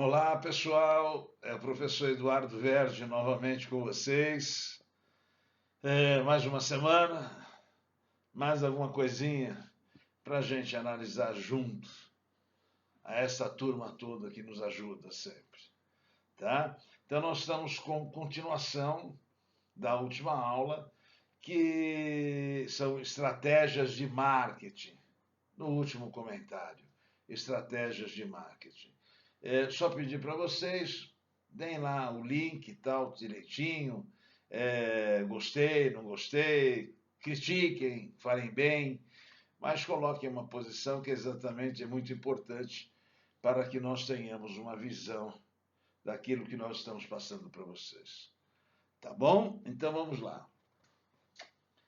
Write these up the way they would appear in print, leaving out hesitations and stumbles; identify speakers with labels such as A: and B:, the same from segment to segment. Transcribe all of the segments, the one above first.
A: Olá, pessoal. É o professor Eduardo Verdi novamente com vocês. Mais uma semana, mais alguma coisinha para a gente analisar junto a essa turma toda que nos ajuda sempre, tá? Então nós estamos com continuação da última aula, que são estratégias de marketing. No último comentário, estratégias de marketing. Só pedir para vocês, deem lá o link e tal, direitinho. Gostei, não gostei, critiquem, falem bem, mas coloquem uma posição que exatamente é muito importante para que nós tenhamos uma visão daquilo que nós estamos passando para vocês. Tá bom? Então vamos lá.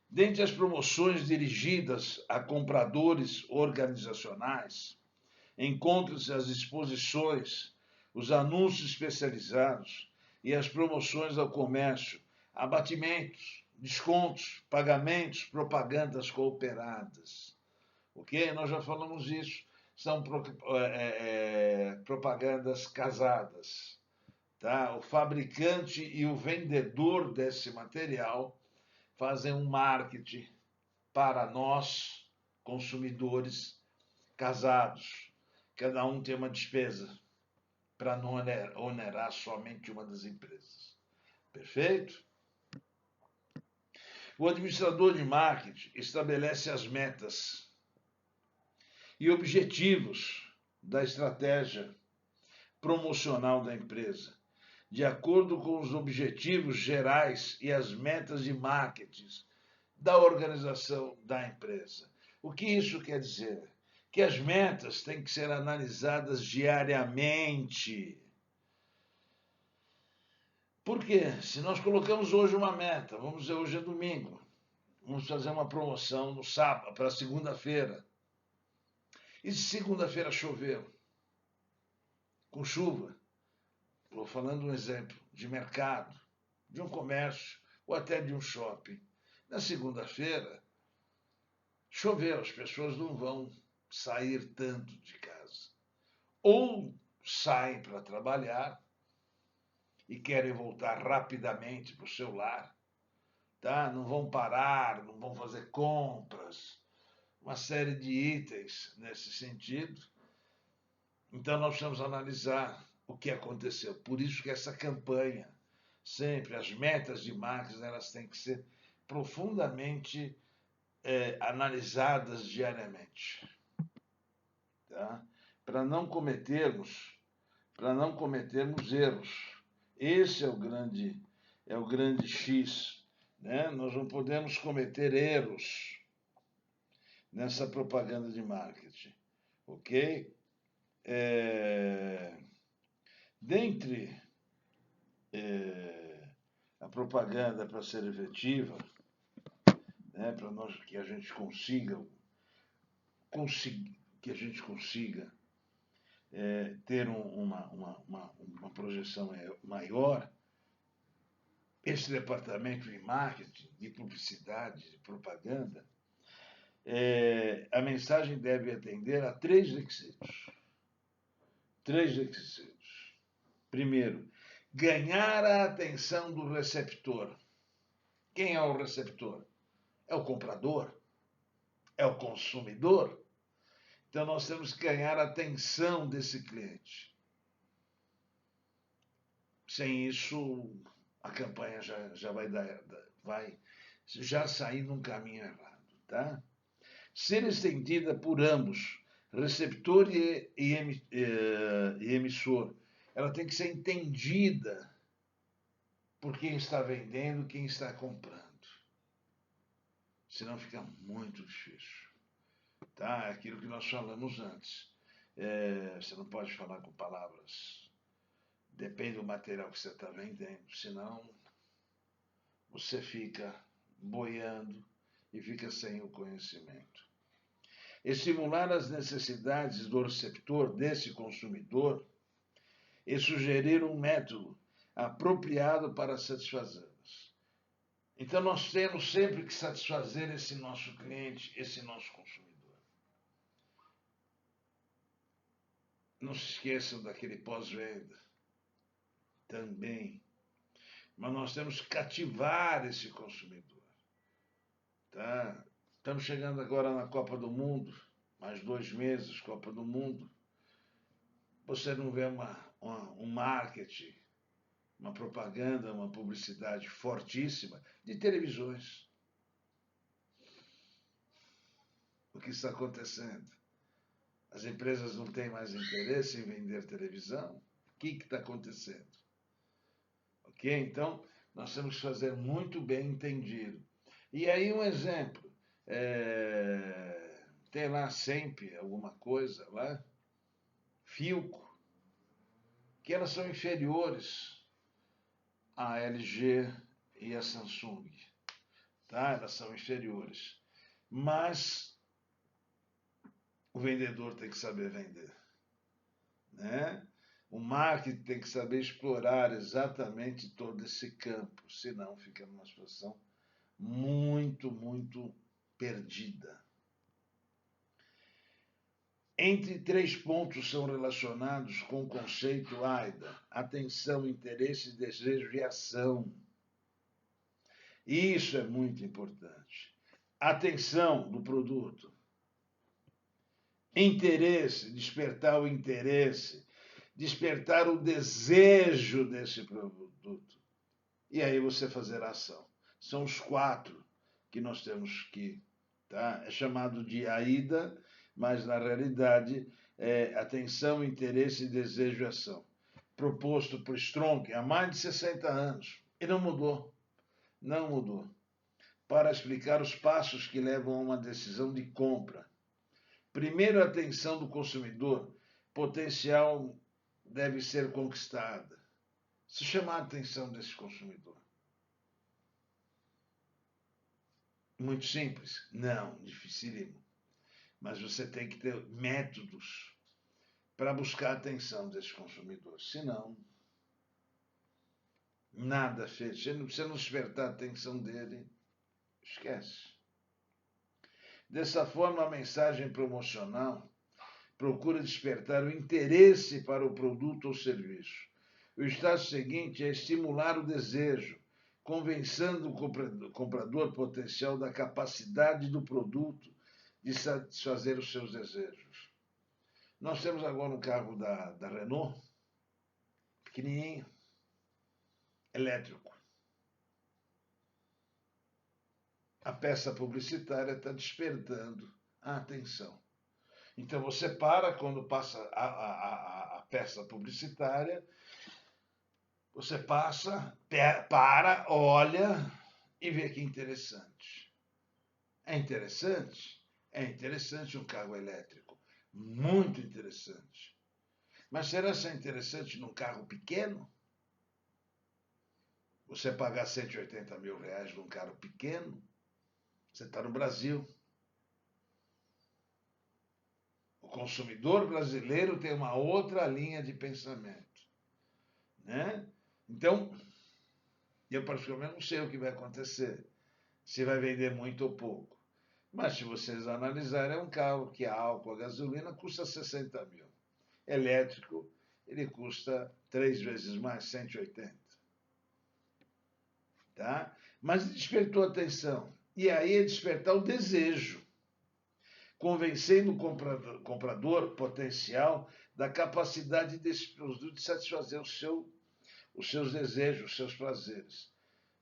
A: Dentre as promoções dirigidas a compradores organizacionais, encontram-se as exposições, os anúncios especializados e as promoções ao comércio, abatimentos, descontos, pagamentos, propagandas cooperadas. Ok? Nós já falamos isso. São propagandas casadas. Tá? O fabricante e o vendedor desse material fazem um marketing para nós, consumidores, casados. Cada um tem uma despesa para não onerar somente uma das empresas. Perfeito? O administrador de marketing estabelece as metas e objetivos da estratégia promocional da empresa, de acordo com os objetivos gerais e as metas de marketing da organização da empresa. O que isso quer dizer? Que as metas têm que ser analisadas diariamente. Por quê? Se nós colocamos hoje uma meta, vamos dizer, hoje é domingo, vamos fazer uma promoção no sábado, para segunda-feira. E se segunda-feira chover, com chuva, estou falando um exemplo de mercado, de um comércio ou até de um shopping. Na segunda-feira, choveu, as pessoas não vão sair tanto de casa. Ou saem para trabalhar e querem voltar rapidamente para o seu lar, tá? Não vão parar, não vão fazer compras, uma série de itens nesse sentido. Então nós precisamos analisar o que aconteceu. Por isso que essa campanha, sempre as metas de marketing, elas têm que ser profundamente analisadas diariamente, tá? Para não cometermos erros. Esse é o grande X, né? Nós não podemos cometer erros nessa propaganda de marketing, ok? Dentre a propaganda para ser efetiva, né, para nós que a gente consiga ter uma projeção maior, esse departamento de marketing, de publicidade, de propaganda, a mensagem deve atender a três requisitos. Primeiro, ganhar a atenção do receptor. Quem é o receptor? É o comprador? É o consumidor? Então nós temos que ganhar a atenção desse cliente. Sem isso, a campanha já vai sair num caminho errado, tá? Ser estendida por ambos, receptor e emissor. Ela tem que ser entendida por quem está vendendo, quem está comprando. Senão fica muito difícil. Tá? É aquilo que nós falamos antes. Você não pode falar com palavras. Depende do material que você está vendendo, senão você fica boiando e fica sem o conhecimento. Estimular as necessidades do receptor, desse consumidor, e sugerir um método apropriado para satisfazê-las. Então nós temos sempre que satisfazer esse nosso cliente, esse nosso consumidor. não se esqueçam daquele pós-venda também. Mas nós temos que cativar esse consumidor. Tá? Estamos chegando agora na Copa do Mundo, mais 2 meses, Copa do Mundo. Você não vê um marketing, uma propaganda, uma publicidade fortíssima de televisões. O que está acontecendo? As empresas não têm mais interesse em vender televisão? O que está acontecendo? Ok? Então, nós temos que fazer muito bem entendido. E aí um exemplo, tem lá sempre alguma coisa lá, Philco, que elas são inferiores à LG e à Samsung, tá? Elas são inferiores. Mas o vendedor tem que saber vender, né? O marketing tem que saber explorar exatamente todo esse campo, senão fica numa situação muito perdida. Entre 3 pontos são relacionados com o conceito AIDA: atenção, interesse, desejo e ação. Isso é muito importante. Atenção do produto. Interesse, despertar o interesse, despertar o desejo desse produto. E aí você fazer a ação. São os 4 que nós temos que, tá? É chamado de AIDA, mas na realidade é atenção, interesse, desejo e ação. Proposto por Strong há mais de 60 anos. E não mudou. Não mudou. Para explicar os passos que levam a uma decisão de compra. Primeiro, a atenção do consumidor potencial deve ser conquistada. Se chamar a atenção desse consumidor. Muito simples? Não, dificílimo. Mas você tem que ter métodos para buscar a atenção desse consumidor. Senão, nada fez. Se você não despertar a atenção dele, esquece. Dessa forma, a mensagem promocional procura despertar o interesse para o produto ou serviço. O estágio seguinte é estimular o desejo, convencendo o comprador potencial da capacidade do produto de satisfazer os seus desejos. Nós temos agora um carro da Renault, pequenininho, elétrico. A peça publicitária está despertando a atenção. Então você para quando passa a peça publicitária, você passa, para, olha e vê que interessante. É interessante? É interessante um carro elétrico. Muito interessante. Mas será que é interessante num carro pequeno? Você pagar 180 mil reais num carro pequeno? Você está no Brasil. O consumidor brasileiro tem uma outra linha de pensamento, né? Então, eu particularmente não sei o que vai acontecer, se vai vender muito ou pouco. Mas se vocês analisarem, é um carro que a álcool, a gasolina, custa 60 mil. Elétrico, ele custa 3 vezes mais, 180. Tá? Mas despertou atenção. E aí é despertar o desejo, convencendo o comprador potencial da capacidade desse produto de satisfazer os seus desejos, os seus prazeres.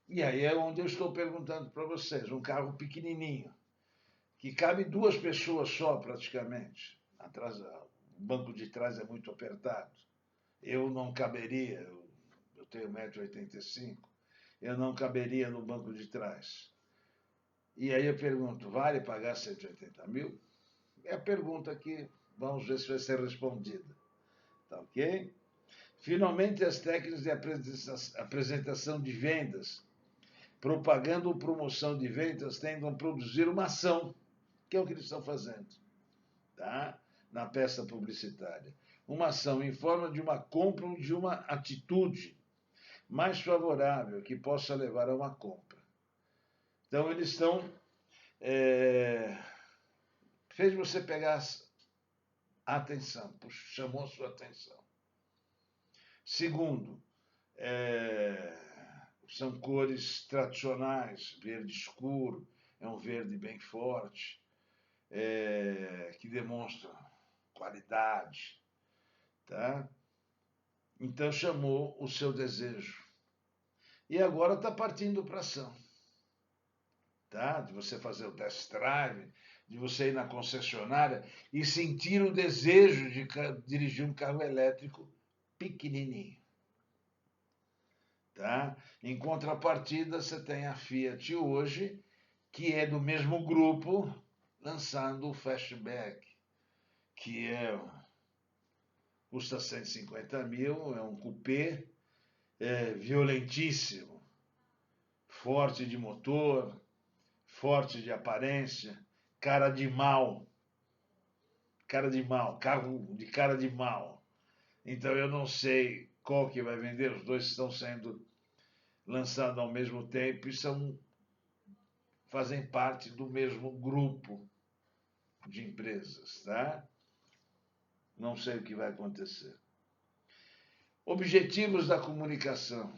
A: E aí é onde eu estou perguntando para vocês, um carro pequenininho, que cabe 2 pessoas só praticamente. Atrás, o banco de trás é muito apertado. Eu não caberia, eu tenho 1,85 m, eu não caberia no banco de trás. E aí eu pergunto, vale pagar 180 mil? É a pergunta que vamos ver se vai ser respondida. Tá ok? Finalmente, as técnicas de apresentação de vendas, propaganda ou promoção de vendas tendem a produzir uma ação, que é o que eles estão fazendo, tá? Na peça publicitária. Uma ação em forma de uma compra ou de uma atitude mais favorável que possa levar a uma compra. Então, eles estão... fez você pegar Atenção, chamou sua atenção. Segundo, são cores tradicionais, verde escuro, é um verde bem forte, que demonstra qualidade, tá? Então chamou o seu desejo. E agora está partindo para ação, tá? De você fazer o test drive, de você ir na concessionária e sentir o desejo de dirigir um carro elétrico pequenininho, tá? Em contrapartida, você tem a Fiat hoje, que é do mesmo grupo, lançando o Fastback, que custa 150 mil, é um coupé violentíssimo, forte de motor, forte de aparência, cara de mal, carro de cara de mal. Então eu não sei qual que vai vender, os dois estão sendo lançados ao mesmo tempo e fazem parte do mesmo grupo de empresas, tá? Não sei o que vai acontecer. Objetivos da comunicação.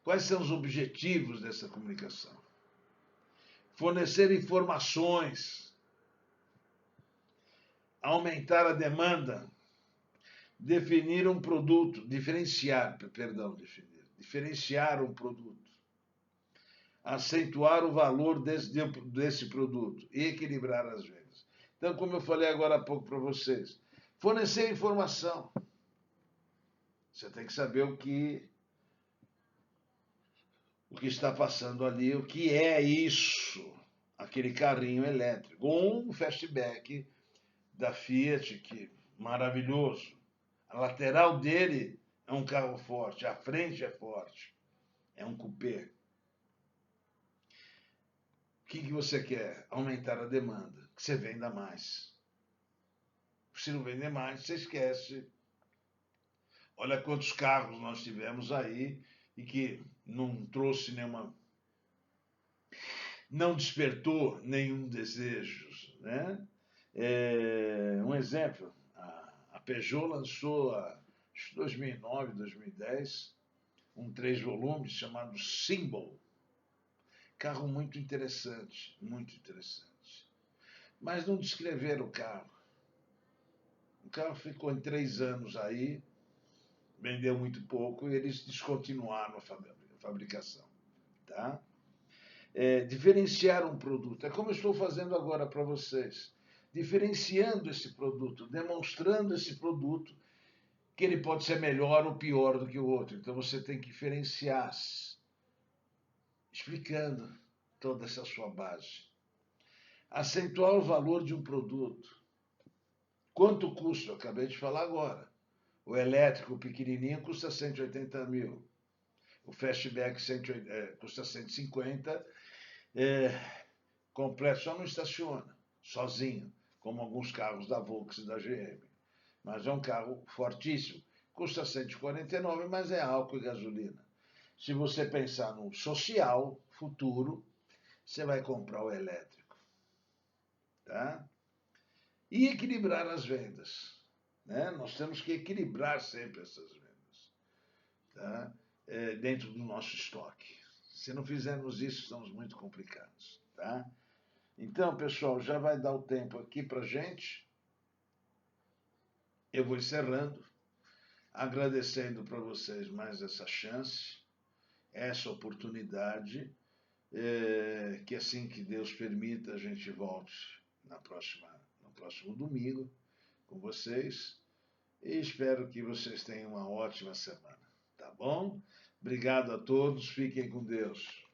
A: Quais são os objetivos dessa comunicação? Fornecer informações, aumentar a demanda, diferenciar um produto, acentuar o valor desse produto e equilibrar as vendas. Então, como eu falei agora há pouco para vocês, fornecer informação. Você tem que saber o que está passando ali, o que é isso, aquele carrinho elétrico, ou um Fastback da Fiat, que maravilhoso. A lateral dele é um carro forte, a frente é forte, é um coupé. O que você quer? Aumentar a demanda, que você venda mais. Se não vender mais, você esquece. Olha quantos carros nós tivemos aí e que não trouxe nenhuma, não despertou nenhum desejo, né? Um exemplo, a Peugeot lançou, em 2009, 2010, um 3 volumes chamado Symbol. Carro muito interessante, muito interessante. Mas não descreveram o carro. O carro ficou em 3 anos aí, vendeu muito pouco e eles descontinuaram a fabricação, tá? Diferenciar um produto, é como eu estou fazendo agora para vocês, diferenciando esse produto, demonstrando esse produto, que ele pode ser melhor ou pior do que o outro. Então você tem que diferenciar, explicando toda essa sua base. Acentuar o valor de um produto. Quanto custa? Eu acabei de falar agora. O elétrico pequenininho custa 180 mil. O Fastback custa 150. Completo só não estaciona, sozinho, como alguns carros da Volkswagen e da GM. Mas é um carro fortíssimo. Custa 149, mas é álcool e gasolina. Se você pensar no social, futuro, você vai comprar o elétrico. Tá? E equilibrar as vendas. Né? Nós temos que equilibrar sempre essas vendas, tá? Dentro do nosso estoque. Se não fizermos isso, estamos muito complicados. Tá? Então, pessoal, já vai dar o tempo aqui para a gente. Eu vou encerrando, agradecendo para vocês mais essa chance, essa oportunidade, que assim que Deus permita, a gente volte no próximo domingo com vocês. E espero que vocês tenham uma ótima semana, tá bom? Obrigado a todos, fiquem com Deus.